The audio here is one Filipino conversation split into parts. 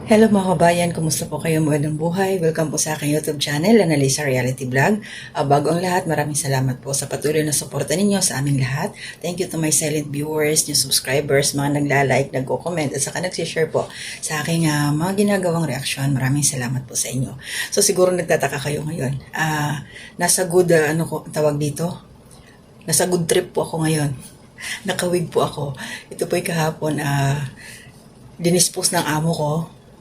Hello mga kabayan, kumusta po kayo? Magandang buhay. Welcome po sa aking YouTube channel, Analisa Reality Vlog. Bago ang lahat, maraming salamat po sa patuloy na suporta ninyo sa aming lahat. Thank you to my silent viewers, new subscribers, mga nagla-like, nagko-comment, at saka nagsishare po sa aking mga ginagawang reaksyon. Maraming salamat po sa inyo. So siguro nagtataka kayo ngayon. Nasa good, tawag dito? Nasa good trip po ako ngayon. Nakawig po ako. Ito po'y kahapon, dinispose ng amo ko.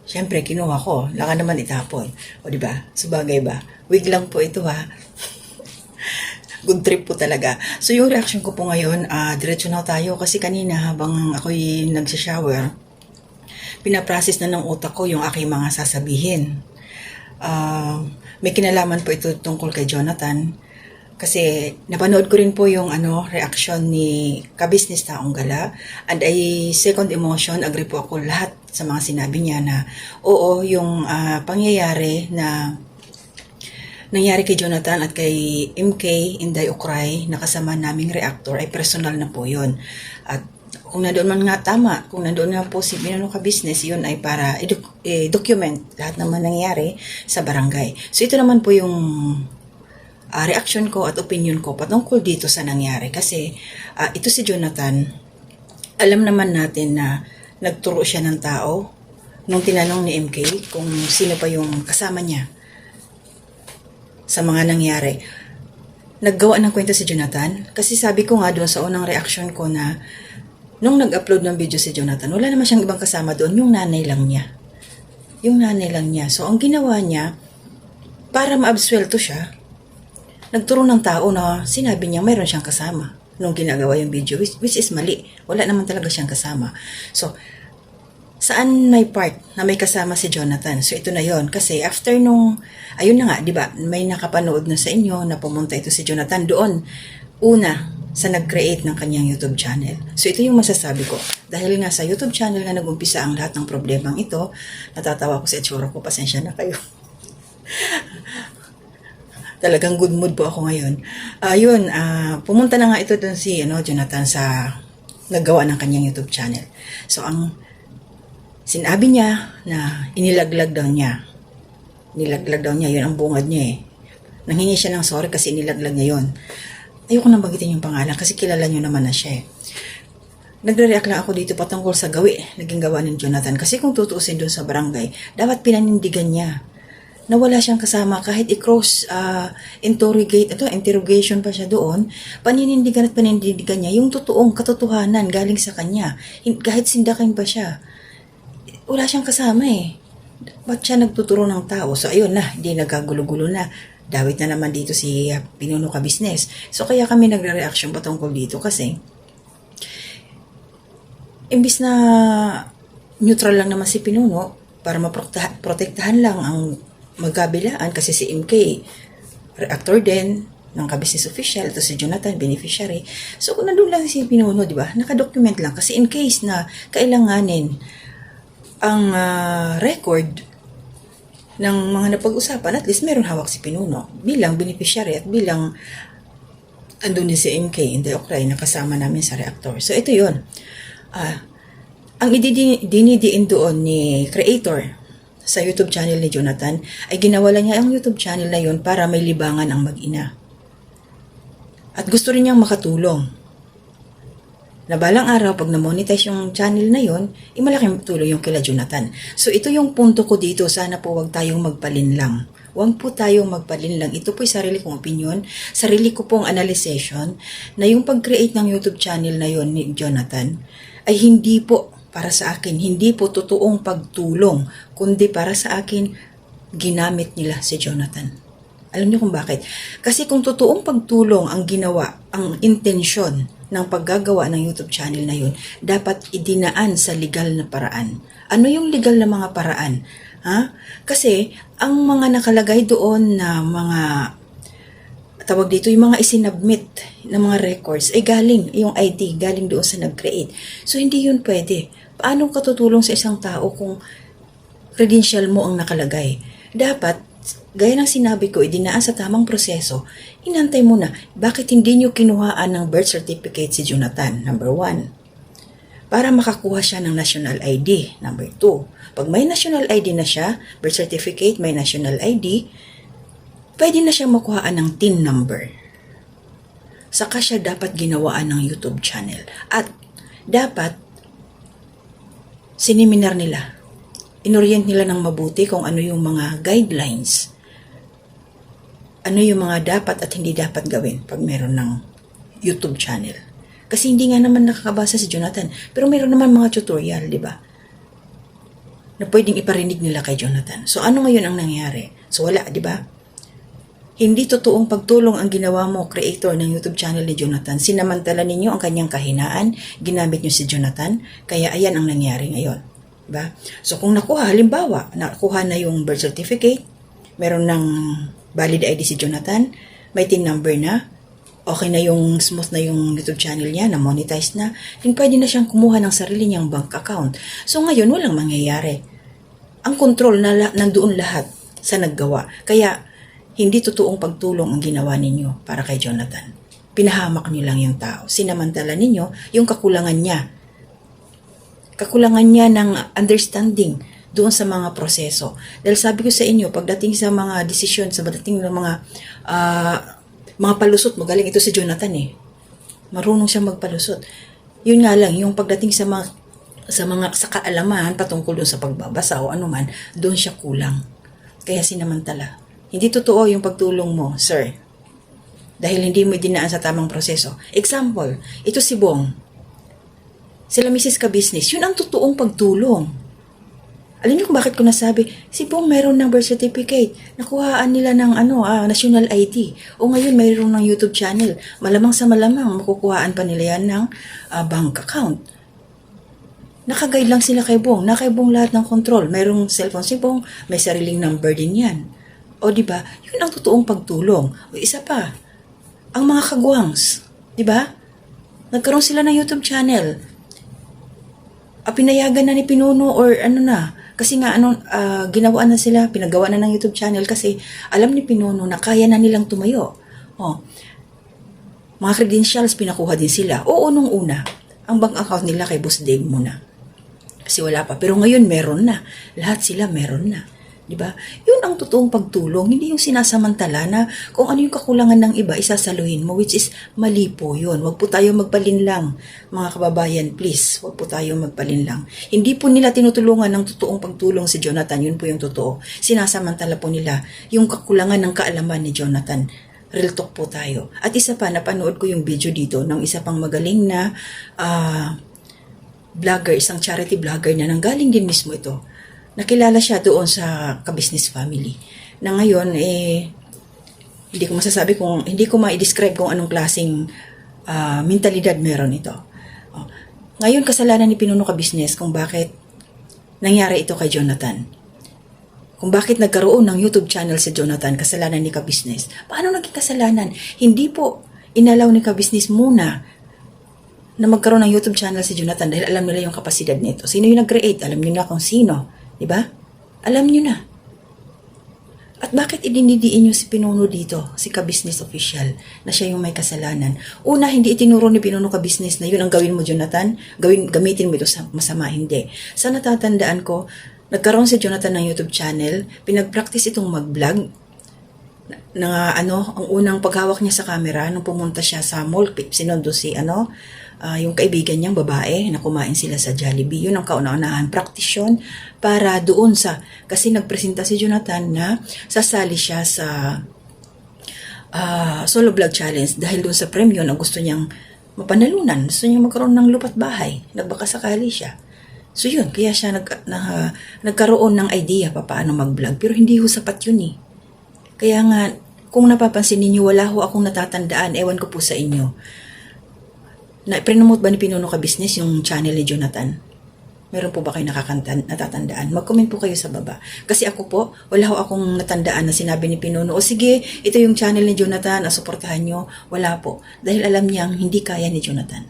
Siyempre, kinuha ko. Laka naman itapon. O, diba? Sabagay ba? Wig lang po ito, ha? Good trip po talaga. So, yung reaction ko po ngayon, diretso na tayo. Kasi kanina, habang ako'y nagsishower, pinaprocess na ng utak ko yung aking mga sasabihin. May kinalaman po ito tungkol kay Jonathan. Kasi napanood ko rin po yung reaction ni Kabisnes Taong Gala, and ay second emotion, agree po ako lahat sa mga sinabi niya na oo, yung pangyayari na nangyari kay Jonathan at kay MK Inday Ukray na kasama naming reactor ay personal na po yun. At kung nandoon man nga tama, kung nandoon nga po si Pinuno Kabisnes, yun ay para document lahat naman nangyari sa barangay. So ito naman po yung reaction ko at opinion ko patungkol dito sa nangyari. Kasi ito si Jonathan, alam naman natin na nagturo siya ng tao nung tinanong ni MK kung sino pa yung kasama niya sa mga nangyari. Naggawa ng kwento si Jonathan kasi sabi ko nga doon sa unang reaction ko na nung nag-upload ng video si Jonathan, wala naman siyang ibang kasama doon, yung nanay lang niya. Yung nanay lang niya. So ang ginawa niya, para maabsuelto siya, nagturo ng tao na sinabi niya mayroon siyang kasama nung ginagawa yung video, which is mali. Wala naman talaga siyang kasama. So, saan may part na may kasama si Jonathan? So, ito na yon. Kasi after nung, ayun na nga, di ba, may nakapanood na sa inyo na pumunta ito si Jonathan doon. Una, sa nag-create ng kanyang YouTube channel. So, ito yung masasabi ko. Dahil nga sa YouTube channel nga nag-umpisa ang lahat ng problemang ito, natatawa ko sa itsura ko, pasensya na kayo. Talagang good mood po ako ngayon. Pumunta na nga ito dun si Jonathan sa naggawa ng kanyang YouTube channel. So, ang sinabi niya na inilaglag daw niya. Nilaglag daw niya, yun ang bungad niya eh. Nanghingi siya ng sorry kasi inilaglag niya yun. Ayoko nang bagitin yung pangalan kasi kilala niyo naman na siya eh. Nagre-react lang ako dito patungkol sa naging gawa ng Jonathan. Kasi kung tutuusin dun sa barangay, dapat pinanindigan niya na wala siyang kasama kahit i-cross interrogation pa siya doon, paninindigan niya yung totoong katotohanan galing sa kanya. Kahit sindakin pa siya, wala siyang kasama eh. Ba't siya nagtuturo ng tao? So ayun na, hindi nagkagulo-gulo na. Dawit na naman dito si Pinuno Kabisnes. So kaya kami nagre-reaction patungkol dito kasi imbis na neutral lang naman si Pinuno para maprotektahan lang ang magkabilaan kasi si MK reactor din ng Kabisnes official, ito si Jonathan beneficiary. So kung nandun lang si Pinuno, di ba, nakadocument lang kasi in case na kailanganin ang record ng mga napag-usapan, at least meron hawak si Pinuno bilang beneficiary at bilang andun din si MK Inday Ukray na kasama namin sa reactor. So ito yun, ang dinidiin doon ni creator sa YouTube channel ni Jonathan, ay ginawala niya ang YouTube channel na yun para may libangan ang mag-ina. At gusto rin niyang makatulong. Na balang araw, pag na-monetize yung channel na yun, malaking tulong yung kila Jonathan. So ito yung punto ko dito, sana po wag tayong magpalinlang. Huwag po tayong magpalinlang. Ito po'y sarili kong opinion, sarili ko pong analyzation, na yung pag-create ng YouTube channel na yun ni Jonathan, ay hindi po para sa akin, hindi po totoong pagtulong, kundi para sa akin, ginamit nila si Jonathan. Alam niyo kung bakit? Kasi kung totoong pagtulong ang ginawa, ang intensyon ng paggagawa ng YouTube channel na yun, dapat idinaan sa legal na paraan. Ano yung legal na mga paraan? Kasi, ang mga nakalagay doon na mga tawag dito, yung mga isinabmit ng mga records ay galing, yung ID, galing doon sa nag-create. So, hindi yun pwede. Paano ka tutulong sa isang tao kung credential mo ang nakalagay? Dapat, gaya ng sinabi ko, idinaan sa tamang proseso, inantay mo na, bakit hindi nyo kinuhaan ng birth certificate si Jonathan? Number 1. para makakuha siya ng national ID. Number 2, pag may national ID na siya, birth certificate, may national ID, pwede na siya makuhaan ng TIN number. Saka siya dapat ginawaan ng YouTube channel. At dapat, siniminar nila. Inorient nila ng mabuti kung ano yung mga guidelines. Ano yung mga dapat at hindi dapat gawin pag meron ng YouTube channel. Kasi hindi nga naman nakakabasa si Jonathan. Pero meron naman mga tutorial, di ba? Na pwedeng iparinig nila kay Jonathan. So ano ngayon ang nangyari? So wala, di ba? Hindi totoong pagtulong ang ginawa mo, creator ng YouTube channel ni Jonathan. Sinamantala ninyo ang kanyang kahinaan, ginamit nyo si Jonathan, kaya ayan ang nangyari ngayon. Diba? So kung halimbawa, nakuha na yung birth certificate, meron ng valid ID si Jonathan, may TIN number na, okay na yung smooth na yung YouTube channel niya, na monetize na, then pwede na siyang kumuha ng sarili niyang bank account. So ngayon, walang mangyayari. Ang control na nandoon lahat sa naggawa. Kaya, hindi totoong pagtulong ang ginawa ninyo para kay Jonathan. Pinahamak niyo lang yung tao. Sinamantala ninyo yung kakulangan niya. Kakulangan niya ng understanding doon sa mga proseso. Dahil sabi ko sa inyo, pagdating sa mga desisyon, sa pagdating ng mga palusot, magaling ito si Jonathan eh. Marunong siya magpalusot. Yun nga lang, yung pagdating sa kaalaman patungkol doon sa pagbabasa o anuman, doon siya kulang. Kaya sinamantala. Hindi totoo yung pagtulong mo, sir. Dahil hindi mo dinaan sa tamang proseso. Example, ito si Bong. Sila Mrs. Ka-Business, yun ang totoong pagtulong. Alam niyo kung bakit ko nasabi, si Bong mayroon ng birth certificate. Nakuhaan nila ng national ID. O ngayon mayroon ng YouTube channel. Malamang sa malamang, makukuhaan pa nila yan ng bank account. Nakagay lang sila kay Bong. Na kay Bong lahat ng control. Mayroong cellphone si Bong, may sariling number din yan. O diba, yun ang totoong pagtulong. O isa pa, ang mga kagwangs, diba? Nagkaroon sila ng YouTube channel. Pinayagan na ni Pinuno or kasi nga ginawa na sila, pinagawa na ng YouTube channel kasi alam ni Pinuno na kaya na nilang tumayo. Mga credentials pinakuha din sila. Oo, nung una, ang bank account nila kay Boss Dave muna. Kasi wala pa. Pero ngayon meron na. Lahat sila meron na. Diba? Yun ang totoong pagtulong, hindi yung sinasamantala na kung ano yung kakulangan ng iba, isasaluhin mo, which is mali po yun. Huwag po tayo magpalinlang, mga kababayan, please. Huwag po tayo magpalinlang. Hindi po nila tinutulungan ng totoong pagtulong si Jonathan, yun po yung totoo. Sinasamantala po nila yung kakulangan ng kaalaman ni Jonathan. Real talk po tayo. At isa pa, napanood ko yung video dito ng isa pang magaling na vlogger, isang charity vlogger na nanggaling din mismo ito. Nakilala siya doon sa Ka-Business family. Na ngayon, hindi ko masasabi hindi ko ma-describe kung anong klaseng mentalidad meron ito. Ngayon, kasalanan ni Pinuno Ka-Business kung bakit nangyari ito kay Jonathan. Kung bakit nagkaroon ng YouTube channel si Jonathan, kasalanan ni Ka-Business. Paano naging kasalanan? Hindi po inalaw ni Ka-Business muna na magkaroon ng YouTube channel si Jonathan dahil alam nila yung kapasidad nito. Sino yung nag-create? Alam niyo na kung sino. Diba? Alam niyo na. At bakit idinidiin niyo si Pinuno dito, si Ka-Business official, na siya yung may kasalanan? Una, hindi itinuro ni Pinuno Ka-Business na yun ang gawin mo, Jonathan. Gamitin mo ito sa masama, hindi. Sa natatandaan ko, nagkaroon si Jonathan ng YouTube channel, pinag-practice itong mag-vlog, ang unang paghawak niya sa camera, nung pumunta siya sa mall, sinundo si yung kaibigan niyang babae na kumain sila sa Jollibee. Yun ang kauna-unahan. Practice yun para doon kasi nagpresenta si Jonathan na sasali siya sa solo vlog challenge dahil doon sa premyo na gusto niyang mapanalunan. Gusto niyang magkaroon ng lupat bahay. Nagbakasakali siya. So yun, kaya siya nagkaroon ng idea paano mag-vlog. Pero hindi ho sapat yun eh. Kaya nga, kung napapansin ninyo, wala ho akong natatandaan. Ewan ko po sa inyo. Pre-promote ba ni Pinuno Ka-Business yung channel ni Jonathan? Meron po ba kayo natatandaan? Mag-comment po kayo sa baba. Kasi ako po, wala ho akong natandaan na sinabi ni Pinuno, o sige, ito yung channel ni Jonathan, suportahan nyo. Wala po. Dahil alam niyang hindi kaya ni Jonathan.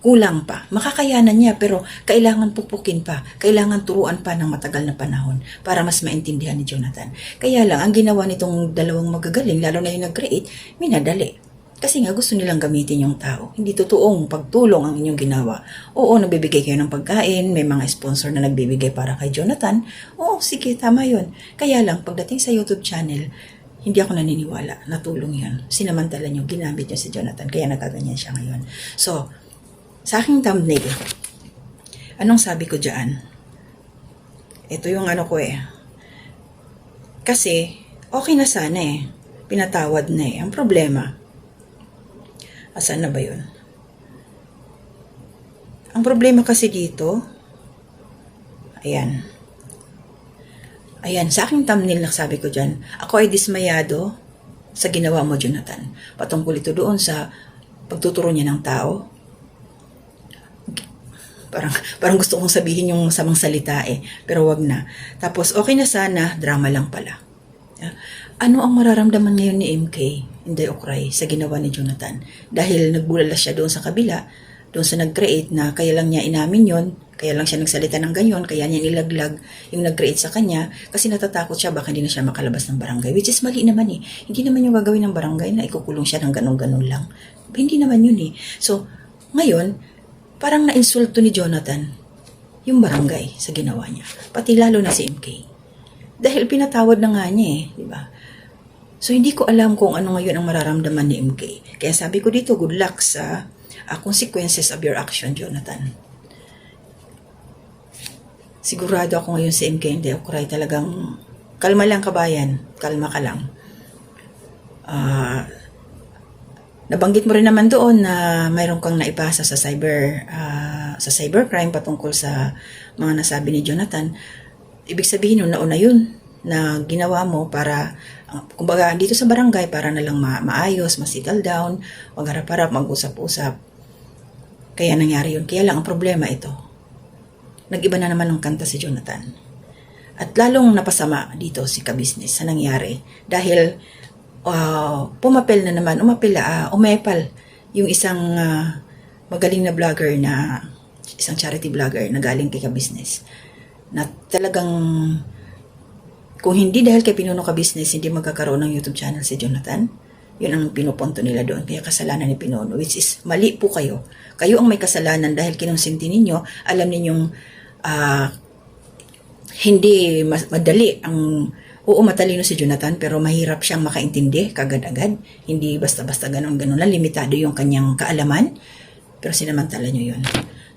Kulang pa. Makakayanan niya, pero kailangan pupukin pa. Kailangan turuan pa ng matagal na panahon para mas maintindihan ni Jonathan. Kaya lang, ang ginawa nitong dalawang magagaling, lalo na yung nag-create, minadali. Kasi nga gusto nilang gamitin yung tao. Hindi totoong pagtulong ang inyong ginawa. Oo, nagbibigay kayo ng pagkain, may mga sponsor na nagbibigay para kay Jonathan. Oo, sige, tama yun. Kaya lang, pagdating sa YouTube channel, hindi ako naniniwala na tulong yun. Sinamantala nyo, ginamit nyo si Jonathan, kaya nagaganyan siya ngayon. So, sa aking thumbnail, anong sabi ko dyan? Ito yung ano ko Kasi, okay na sana Pinatawad na Ang problema, asan na ba yun? Ang problema kasi dito, ayan. Ayan, sa aking thumbnail sabi ko dyan, ako ay dismayado sa ginawa mo, Jonathan. Patungkol ito doon sa pagtuturo niya ng tao. Parang gusto kong sabihin yung masamang salita pero wag na. Tapos okay na sana, drama lang pala. Ano ang mararamdaman ngayon ni MK, Inday Okray, sa ginawa ni Jonathan? Dahil nagbulala siya doon sa kabila, doon sa nag-create na kaya lang niya inamin yon, kaya lang siya nagsalita ng ganyan, kaya niya nilaglag yung nag-create sa kanya, kasi natatakot siya baka hindi na siya makalabas ng barangay, which is mali naman Hindi naman yung gagawin ng barangay na ikukulong siya ng ganun-ganun lang. Hindi naman yun So, ngayon, parang na-insulto ni Jonathan yung barangay sa ginawa niya. Pati lalo na si MK. Dahil pinatawad na nga niya di ba? So, hindi ko alam kung ano ngayon ang mararamdaman ni MK. Kaya sabi ko dito, good luck sa consequences of your action, Jonathan. Sigurado ako ngayon si MK Inday Okray talagang kalma lang kabayan. Kalma ka lang. Nabanggit mo rin naman doon na mayroon kang naipasa sa cybercrime patungkol sa mga nasabi ni Jonathan. Ibig sabihin nun, nauna yun na ginawa mo para, kumbaga, dito sa barangay para na lang maayos, ma-settle down, mag-harap-harap, mag-usap-usap. Kaya nangyari yun. Kaya lang ang problema ito. Nag-iba na naman ng kanta si Jonathan. At lalong napasama dito si ka-business sa nangyari. Dahil umepal yung isang magaling na vlogger isang charity vlogger na galing kay ka-business. Na talagang kung hindi dahil kay Pinuno Ka-Business, hindi magkakaroon ng YouTube channel si Jonathan. Yun ang pinupunto nila doon. Kaya kasalanan ni Pinuno, which is mali po kayo. Kayo ang may kasalanan dahil kinonsinti ninyo. Alam ninyong hindi madali oo, matalino si Jonathan, pero mahirap siyang makaintindi kagad-agad. Hindi basta-basta ganun-ganun lang. Limitado yung kanyang kaalaman. Pero sinamantala nyo yun.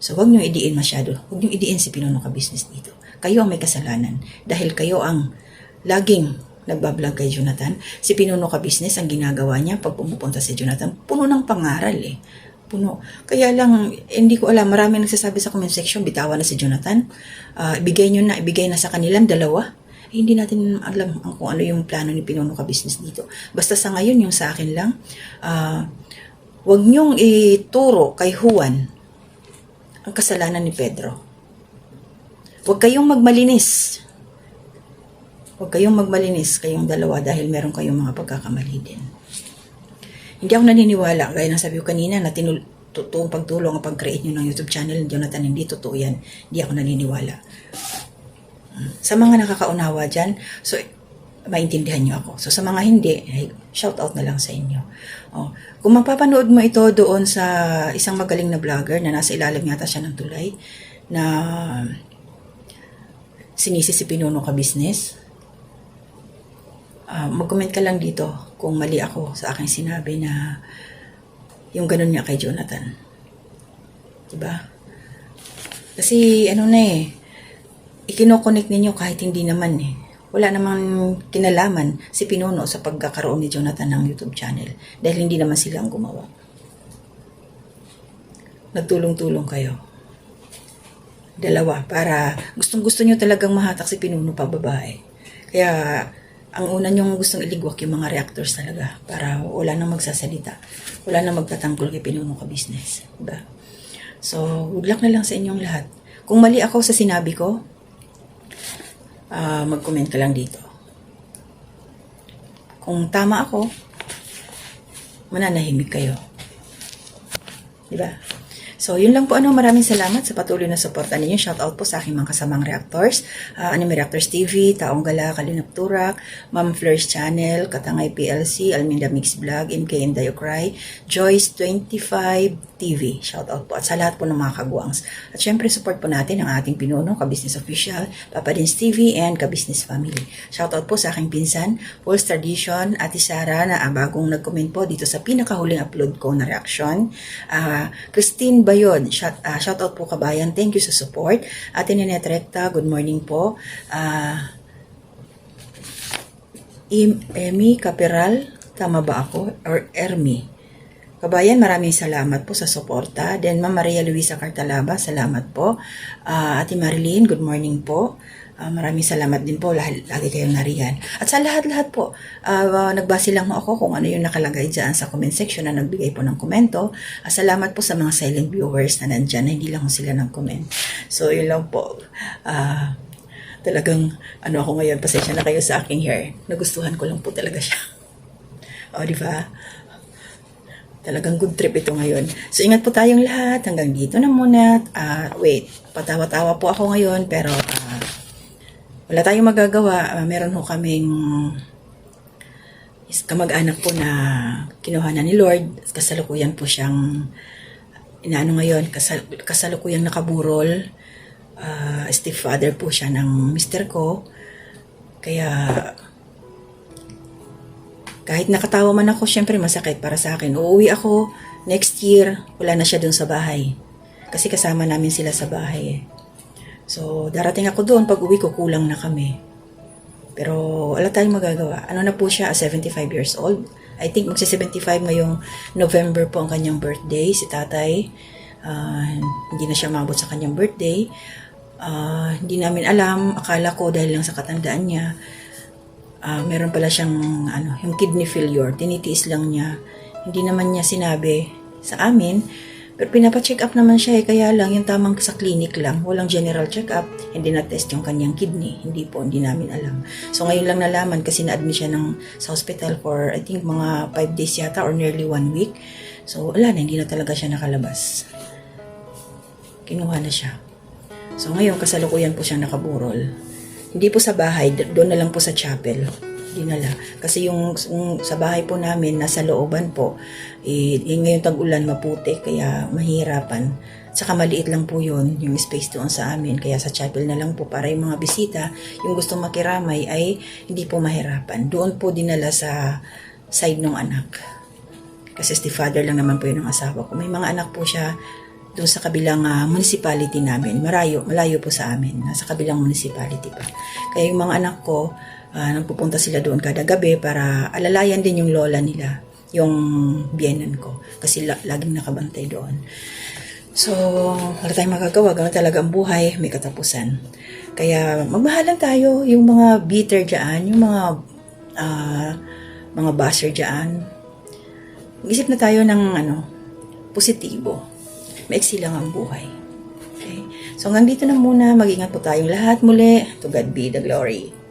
So, huwag nyo idiin masyado. Huwag nyo idiin si Pinuno Ka-Business dito. Kayo ang may kasalanan. Dahil kayo ang laging nagbablog kay Jonathan. Si Pinuno Ka-Business, ang ginagawa niya pag pumupunta si Jonathan, puno ng pangaral Puno. Kaya lang, hindi ko alam, marami nagsasabi sa comment section, bitawan na si Jonathan. Ibigay na sa kanilang dalawa. Hindi natin alam kung ano yung plano ni Pinuno Ka-Business dito. Basta sa ngayon, yung sa akin lang, huwag niyong ituro kay Juan ang kasalanan ni Pedro. Huwag kayong magmalinis. Huwag kayong magmalinis kayong dalawa dahil meron kayong mga pagkakamali din. Hindi ako naniniwala, gaya ng sabi ko kanina, na totoong pagtulong ang pag-create nyo ng YouTube channel ni Jonathan, hindi totoo yan. Hindi ako naniniwala. Sa mga nakakaunawa dyan, so maintindihan nyo ako. So sa mga hindi, shout out na lang sa inyo. Kung mapapanood mo ito doon sa isang magaling na vlogger na nasa ilalim yata siya ng tulay, na sinisi si Pinuno Ka-Business, mag-comment ka lang dito kung mali ako sa aking sinabi na yung ganun niya kay Jonathan. Diba? Kasi ikino-connect ninyo kahit hindi naman wala namang kinalaman si Pinuno sa pagkakaroon ni Jonathan ng YouTube channel dahil hindi naman sila ang gumawa. Nagtulong-tulong kayo. Dalawa, para gustong-gusto nyo talagang mahatak si Pinuno pa babae. Kaya ang una nyong gustong iligwak yung mga reactors talaga para wala nang magsasalita. Wala nang magtatanggol kay Pinuno Ka-Business. Diba? So, good luck na lang sa inyong lahat. Kung mali ako sa sinabi ko, mag-comment ka lang dito. Kung tama ako, mananahimik kayo. Diba? So, yun lang po. Maraming salamat sa patuloy na suporta ninyo. Shout out po sa aking mga kasamang reactors. Anime Reactors TV, Taong Gala, Kalinap Turak, Ma'am Fleurs Channel, Katangay PLC, Alminda Mix Vlog, MKM Diocry, Joyce 25 TV. Shout out po. At sa lahat po ng mga kagwangs. At syempre, support po natin ang ating pinuno, Ka-Business Official, Papa Dins TV, and Ka-Business Family. Shout out po sa aking pinsan, Pulse Tradition, Ate Sara, na bagong nag-comment po dito sa pinakahuling upload ko na reaction. Christine Bayod, shout out po kabayan, thank you sa support. Ate Ninette Recta, good morning po. Emi Caperal, tama ba ako? Or Ermi? Kabayan, maraming salamat po sa suporta. Then, Ma'am Maria Luisa Cartalaba, salamat po. Ate Marilyn, good morning po. Maraming salamat din po, lagi kayong nariyan. At sa lahat-lahat po, nagbase lang ako kung ano yung nakalagay dyan sa comment section na nagbigay po ng komento. Salamat po sa mga silent viewers na nandyan, na hindi lang sila ng comment. So, yun lang po. Talagang, ako ngayon, pasensya na kayo sa aking hair. Nagustuhan ko lang po talaga siya. O, di ba? Talagang good trip ito ngayon. So, ingat po tayong lahat. Hanggang dito na muna. Wait, patawa-tawa po ako ngayon, pero wala tayong magagawa. Meron ho kaming kamag-anak po na kinuha na ni Lord. Kasalukuyan po siyang ngayon, kasalukuyang nakaburol. Stepfather po siya ng mister ko. Kaya kahit nakatawa man ako, syempre masakit para sa akin. Uuwi ako next year, wala na siya dun sa bahay. Kasi kasama namin sila sa bahay. So, darating ako doon, pag uwi ko, kulang na kami. Pero, wala tayong magagawa. Na po siya, 75 years old. I think magsi-75 ngayong November po ang kanyang birthday, si tatay. Hindi na siya mabot sa kanyang birthday. Hindi namin alam, akala ko dahil lang sa katandaan niya, meron pala siyang yung kidney failure, tinitiis lang niya. Hindi naman niya sinabi sa amin. Pero pinapacheck up naman siya kaya lang yung tamang sa clinic lang, walang general check up, hindi na-test yung kanyang kidney, hindi namin alam. So ngayon lang nalaman kasi na-admit siya sa hospital for I think mga 5 days yata or nearly 1 week. So wala na, hindi na talaga siya nakalabas. Kinuha na siya. So ngayon kasalukuyan po siya nakaburol. Hindi po sa bahay, doon na lang po sa chapel. Dinala. Kasi yung sa bahay po namin, nasa looban po, ngayon tag-ulan maputi, kaya mahirapan. Saka maliit lang po yun, yung space doon sa amin. Kaya sa chapel na lang po para yung mga bisita, yung gusto makiramay ay hindi po mahirapan. Doon po dinala sa side ng anak. Kasi stepfather lang naman po yun ng asawa ko. May mga anak po siya doon sa kabilang municipality namin. Malayo po sa amin. Nasa kabilang municipality pa. Kaya yung mga anak ko, nagpupunta sila doon kada gabi para alalayan din yung lola nila, yung biyenan ko. Kasi laging nakabantay doon. So, wala tayong magagawa. Ganoon talaga ang buhay, may katapusan. Kaya, magmahalan tayo. Yung mga bitter dyan, yung mga basher dyan. Mag-isip na tayo ng positibo. Maiksi lang ang buhay. Okay? So, hanggang dito na muna. Mag-ingat po tayong lahat muli. To God be the glory.